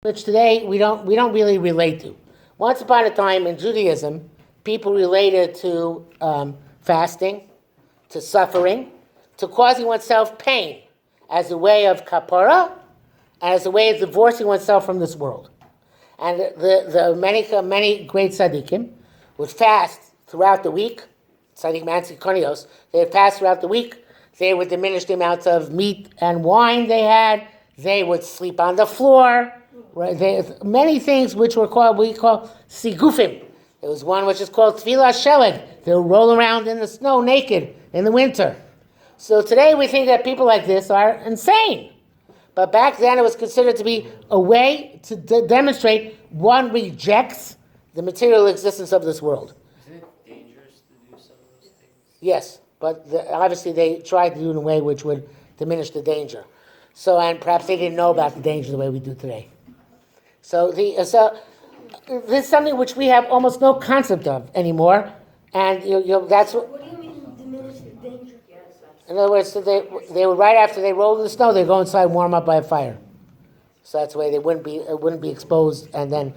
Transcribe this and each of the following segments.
which today we don't really relate to. Once upon a time in Judaism, people related to fasting, to suffering, to causing oneself pain as a way of kapara, as a way of divorcing oneself from this world. And the many great tzaddikim would fast throughout the week. Tzaddik Mansi Konios, they would fast throughout the week. They would diminish the amount of meat and wine they had. They would sleep on the floor. Right? Many things which we call sigufim. There was one which is called tefillah sheleg. They would roll around in the snow naked in the winter. So today we think that people like this are insane. But back then it was considered to be a way to demonstrate one rejects the material existence of this world. Isn't it dangerous to do some of those things? Yes, but obviously they tried to do it in a way which would diminish the danger. So, and perhaps they didn't know about the danger the way we do today. So this is something which we have almost no concept of anymore, and that's what. What do you mean diminish the danger? In other words, so they would right after they rolled in the snow, they go inside and warm up by a fire. So that's the way they wouldn't be exposed and then.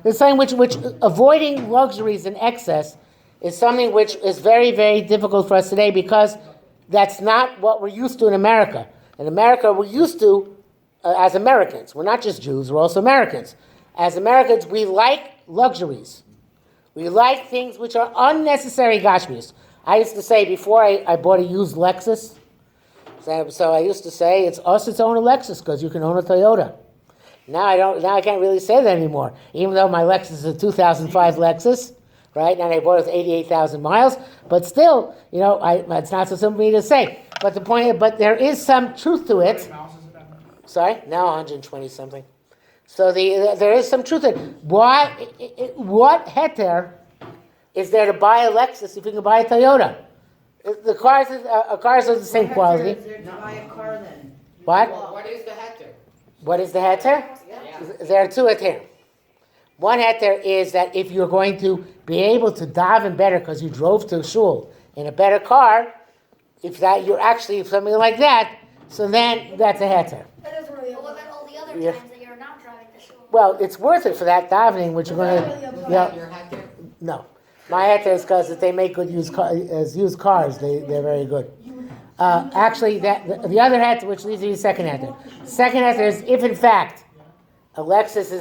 It's something which avoiding luxuries in excess is something which is very, very difficult for us today because that's not what we're used to in America. In America, we're used to, as Americans, we're not just Jews, we're also Americans. As Americans, we like luxuries. We like things which are unnecessary gashmius. I used to say before I bought a used Lexus, so I used to say it's us to own a Lexus because you can own a Toyota. Now I can't really say that anymore, even though my Lexus is a 2005 Lexus, right? And I bought it with 88,000 miles, but still, it's not so simple for me to say. But the point, but there is some truth to it. Sorry, now 120 something. So there is some truth to it. What heter is there to buy a Lexus if you can buy a Toyota? The cars are the same quality. Is there to buy a car then? What? What is the heter? What is the heter? Yeah. There are two heter. One heter is that if you're going to be able to daven better because you drove to shul in a better car, if something like that, so then that's a heter. That doesn't really But what about all the other Yeah. times that you're not driving to shul? Well, it's worth it for that davening, which you're going to. Your heter? No, my heter is because they make good used cars. They're very good. Actually, the other heter, which leads to the second heter. Second heter is if in fact a Lexus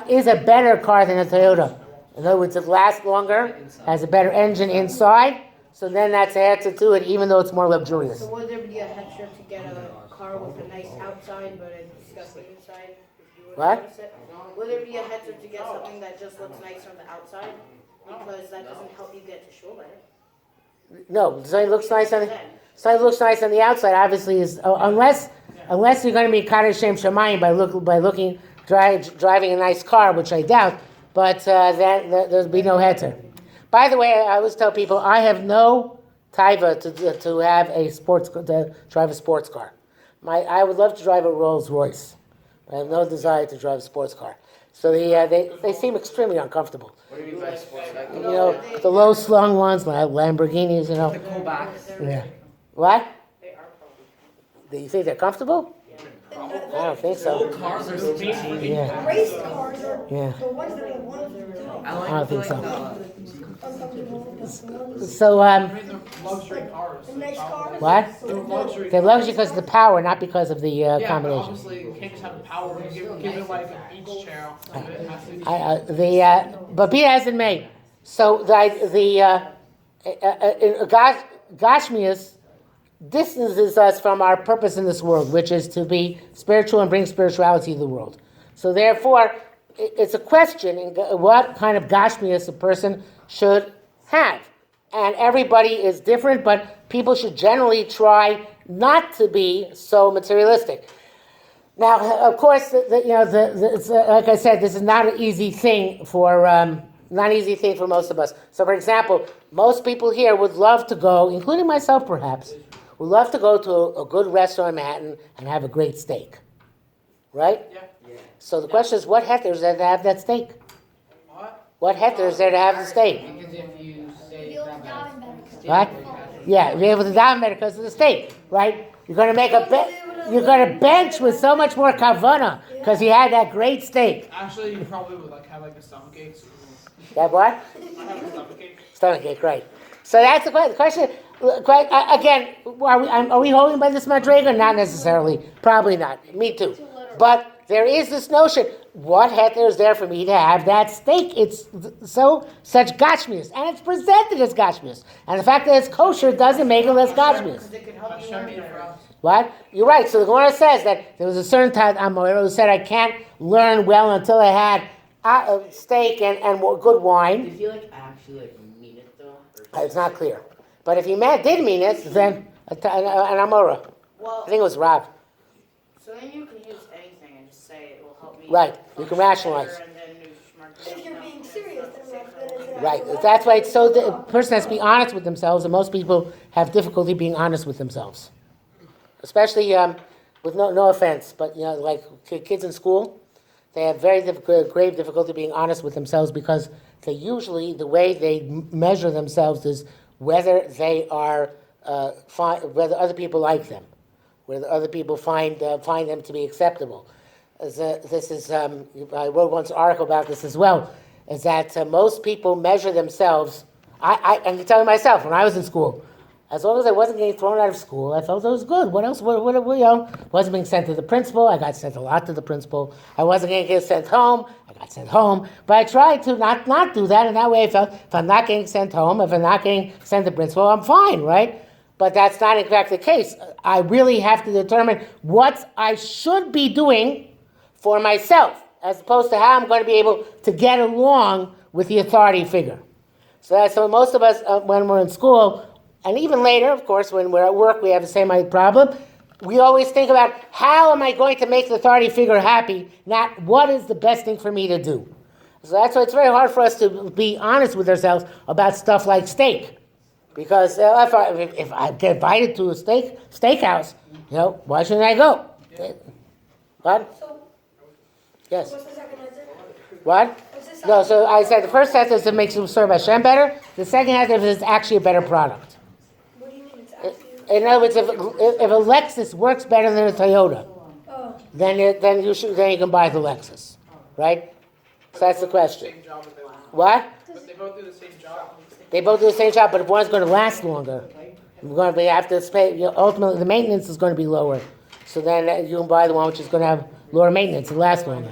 is a better car than a Toyota. In other words, it lasts longer, has a better engine inside. So then that's a heter to it, even though it's more luxurious. So would there be a heter to get a car with a nice outside but a disgusting inside? If you were to What? notice it? Would there be a heter to get something that just looks nice from the outside? Because that doesn't help you get to shul better. No, something looks nice on the outside. Obviously, is unless you're going to be Kaddish Shem Shamayim driving a nice car, which I doubt. But then there'll be no heter. By the way, I always tell people I have no taiva to have to drive a sports car. I would love to drive a Rolls Royce. I have no desire to drive a sports car. So they seem extremely uncomfortable. What do you mean by sports car? The low slung ones, like Lamborghinis. The Kobach. Yeah. What? They are probably. Do you think they're comfortable? I don't think so. Cars are so cheap. Yeah. Race cars are Yeah. the ones that are one of the I don't think so. uncomfortable. So Luxury cars. The nice cars. what? They're luxury They're luxury because of the power, not because of the Yeah, but combination. obviously you can't just have the power. You give it like a beach chair. It has to be- But be it as it may. So Gashmias distances us from our purpose in this world, which is to be spiritual and bring spirituality to the world. So therefore, it's a question in what kind of Gashmias a person should have. And everybody is different, but people should generally try not to be so materialistic. Now, of course, like I said, this is not an easy thing for most of us. So, for example, most people here would love to go, including myself, perhaps, would love to go to a good restaurant in Manhattan and have a great steak, right? Yeah. So the question is, what heter is there to have that steak? What? What heter is there to have the steak? Because if you say You'll be able to daven better. What? Yeah, you're able to daven better because of the steak, right? You're going to make a bet. you're gonna bench with so much more kavana because you had that great steak. Actually, you probably would like have like a stomachache. That what? I have a stomachache. Stomachache, right. So that's the question. The question, again, are we holding by this madrega? Not necessarily. Probably not. Me too. But there is this notion, what heter is there for me to have that steak? It's such gashmius, and it's presented as gashmius. And the fact that it's kosher doesn't make it less gashmius. Because it can help you Hashem learn made it for better. us. What? You're right. So the Gemara says that there was a certain time who said I can't learn well until I had steak and good wine. Did he like actually like mean it though? Or It's not clear. But if he did mean it, then an amora. Well, I think it was Rav. so then you can use anything and just say it will help me. Right, you can function rationalize. better, and then you smart- If you're being serious, then it's Right. That's why it's so. The person has to be honest with themselves, and most people have difficulty being honest with themselves, especially with no offense, but like kids in school, they have very grave difficulty being honest with themselves because they usually the way they measure themselves is whether they are whether other people like them, whether other people find them to be acceptable. This is I wrote once an article about this as well. Is that most people measure themselves. I can tell you myself when I was in school, as long as I wasn't getting thrown out of school, I felt it was good. What else? What wasn't being sent to the principal. I got sent a lot to the principal. I wasn't going to get sent home. I got sent home. But I tried to not do that, and that way I felt if I'm not getting sent home, if I'm not getting sent to the principal, I'm fine, right? But that's not in fact the case. I really have to determine what I should be doing for myself, as opposed to how I'm going to be able to get along with the authority figure. So most of us, when we're in school, and even later, of course, when we're at work, we have the same problem. We always think about how am I going to make the authority figure happy, not what is the best thing for me to do. So that's why it's very hard for us to be honest with ourselves about stuff like steak. Because if I get invited to a steakhouse, why shouldn't I go? What? So, Yes. what's the second answer? What? What's the second No, so I said the first answer is it makes you serve Hashem better. The second answer is it's actually a better product. What do you mean? It's actually. In other words, if a Lexus works better than a Toyota, Oh. then you can buy the Lexus, right? So that's the question. Same job, but they won't. What? But they both do the same job. They both do the same job, but if one's going to last longer, you're going to have to pay. Ultimately, the maintenance is going to be lower. So then you can buy the one which is going to have lower maintenance and last longer,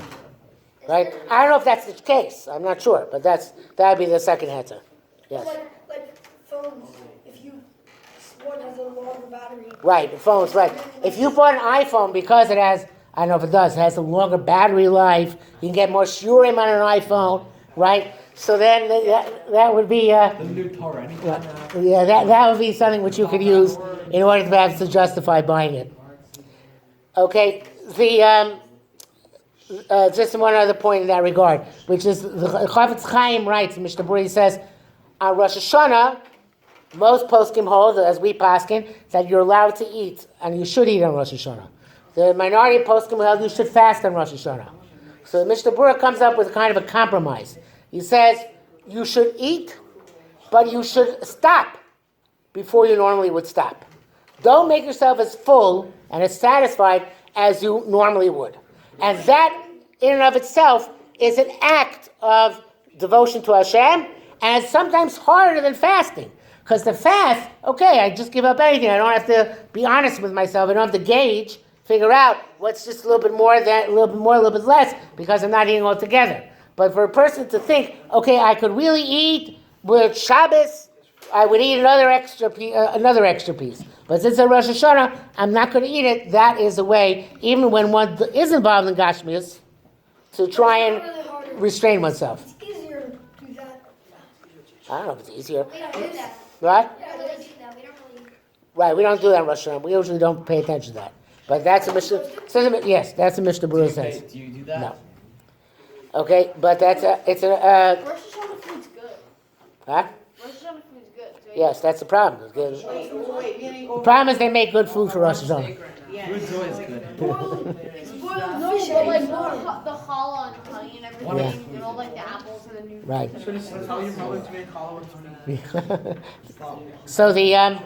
right? I don't know if that's the case. I'm not sure, but that'd be the second answer. Yes. Like phones, if one has a longer battery. Right, the phones, right. If you bought an iPhone because it has, I don't know if it does, it has a longer battery life, you can get more shurim on an iPhone, right? So then that would be, The new Torah, anytime. that would be something which you could use in order to perhaps to justify buying it. Okay, just one other point in that regard, which is the Chafetz Chaim writes, Mishnah Berurah says, on Rosh Hashanah, most poskim hold, as we paskin, that you're allowed to eat, and you should eat on Rosh Hashanah. The minority of poskim held you should fast on Rosh Hashanah. So the Mishnah Berurah comes up with kind of a compromise. He says, you should eat, but you should stop before you normally would stop. Don't make yourself as full and as satisfied as you normally would. And that, in and of itself, is an act of devotion to Hashem, and it's sometimes harder than fasting. Because the fast, okay, I just give up anything. I don't have to be honest with myself. I don't have to gauge, figure out what's just a little bit more, a little bit less, because I'm not eating altogether. But for a person to think, okay, I could really eat with Shabbos, I would eat another extra piece. But since it's Rosh Hashanah, I'm not going to eat it. That is a way, even when one is involved in Gashmias, to try and restrain oneself. It's easier to do that. I don't know if it's easier. We don't do that. Right? We don't really do that. We don't really. Right, we don't do that in Rosh Hashanah. We usually don't pay attention to that. But that's a Mishnah. Yes, that's a Mishnah Berurah says. Do you do that? No. Okay, but it's a. Rosh Hashanah food's good. Huh? Rosh Hashanah food's good. So Yes, that's the problem. The wait, problem is they make good food for Rosh Hashanah. yeah. Food's always good. Boiled fish But like and the challah and honey and everything, Yeah. and all like the apples and the new. Right. Should have tell your mother to make challah with honey. So the in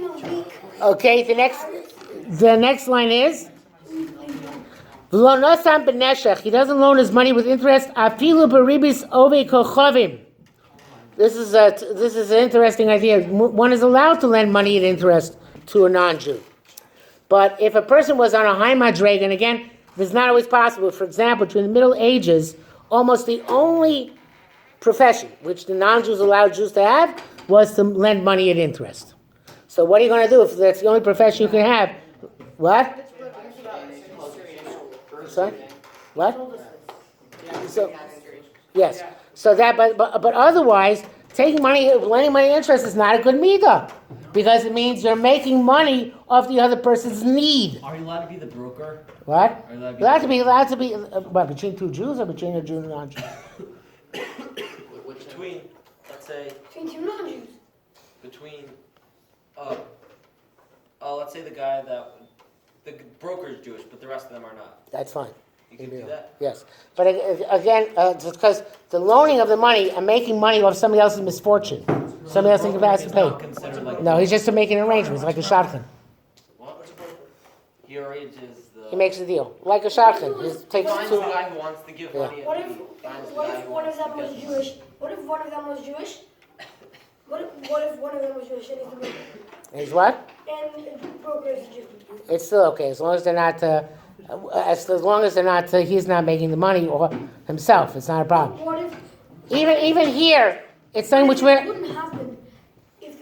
a week. okay, the next The next line is, "V'lo nosam b'neshech." He doesn't loan his money with interest. Afilu beribis ove kochavim. This is an interesting idea. One is allowed to lend money at interest to a non-Jew. But if a person was on a high madrega, and again, this is not always possible. For example, during the Middle Ages, almost the only profession which the non-Jews allowed Jews to have was to lend money at interest. So what are you going to do if that's the only profession you can have? What? Sorry? What? So, yes. So that, but otherwise, lending money at interest is not a good midah, because it means you're making money off the other person's need. Are you allowed to be the broker? What? Are you Allowed to be, what, between two Jews or between a Jew and a non-Jew? Between, let's say, Between two non-Jews. between, let's say the guy the broker is Jewish, but the rest of them are not. That's fine. You can do that? Yes. But again, because the loaning of the money and making money off somebody else's misfortune, somebody else has to It's pay. not considered like No, he's just making arrangements, like a shotgun. What? He arranges the. He makes a deal, like a shotgun. He He takes finds the two. guy who wants to give Yeah. money. What and if he finds the what guy if who one of wants to them was give- Jewish? What if one of them was Jewish? What if one of them was Jewish and he's the broker? He's what? And the broker is a Jew? It's still okay as long as they're not. As long as they're not. He's not making the money or himself. It's not a problem. What if Even here, it's something which it wouldn't happen if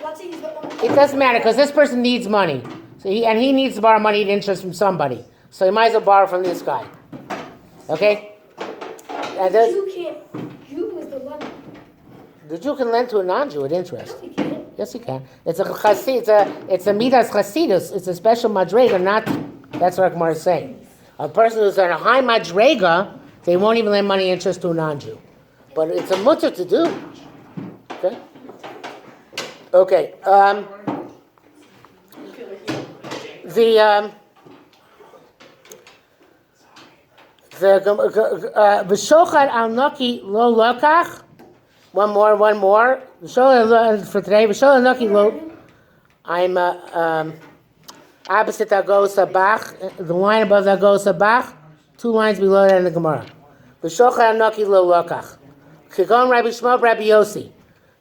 let's say he's the only. it doesn't matter because this person needs money. So he needs to borrow money at interest from somebody. So he might as well borrow from this guy. Okay. And Jew is the lender. the Jew can lend to a non-Jew at interest. He can't. Yes, he can. It's a midas chasidus. It's a special madrega. Not that's what Gemara is saying. A person who's on a high madrega, they won't even lend money interest to a non-Jew. But it's a mutter to do. Okay. Okay. V'shochad al noki lo lokach. One more. For today. V'shochad al noki lo. I'm opposite Agos Abach. The line above the Agos Abach. 2 lines below that in the Gemara. V'shochad al noki lo lokach. Kigon Rabbi Shmuel, Rabbi Yossi.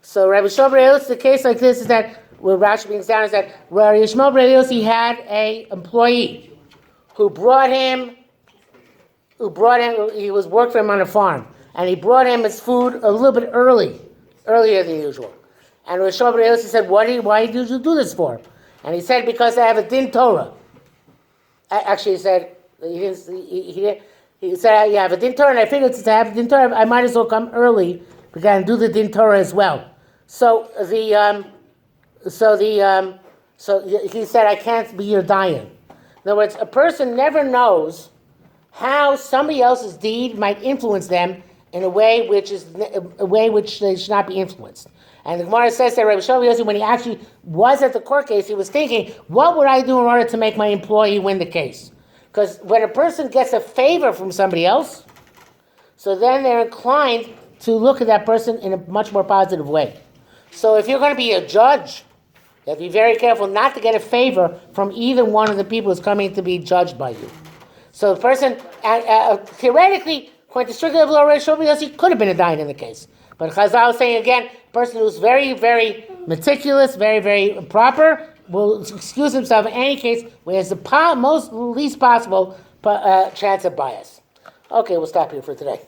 So Rabbi Shmuel, Rabbi Yossi, the case like this is that where Rashi brings down is that Rabbi Shmuel, Rabbi Yossi had a employee who brought him. He was worked for him on a farm, and he brought him his food a little bit earlier than usual. And Rabbi Shmuel, Rabbi Yossi said, "Why did you do this for?" And he said, "Because I have a din Torah." Actually, he said he didn't. He said, "You have a din Torah," and I figured since I have a din Torah, I might as well come early because I can do the din Torah as well. So he said, "I can't be your dayan." In other words, a person never knows how somebody else's deed might influence them in a way which they should not be influenced. And the Gemara says that Rabbi Shlomo Yossi, when he actually was at the court case, he was thinking, "What would I do in order to make my employee win the case?" Because when a person gets a favor from somebody else, so then they're inclined to look at that person in a much more positive way. So if you're going to be a judge, you have to be very careful not to get a favor from either one of the people who's coming to be judged by you. So the person, theoretically, according to strictly of law, he could have been a dayan in the case. But Chazal is saying again, a person who's very, very meticulous, very, very proper, will excuse himself in any case where he has the least possible chance of bias. Okay, we'll stop here for today.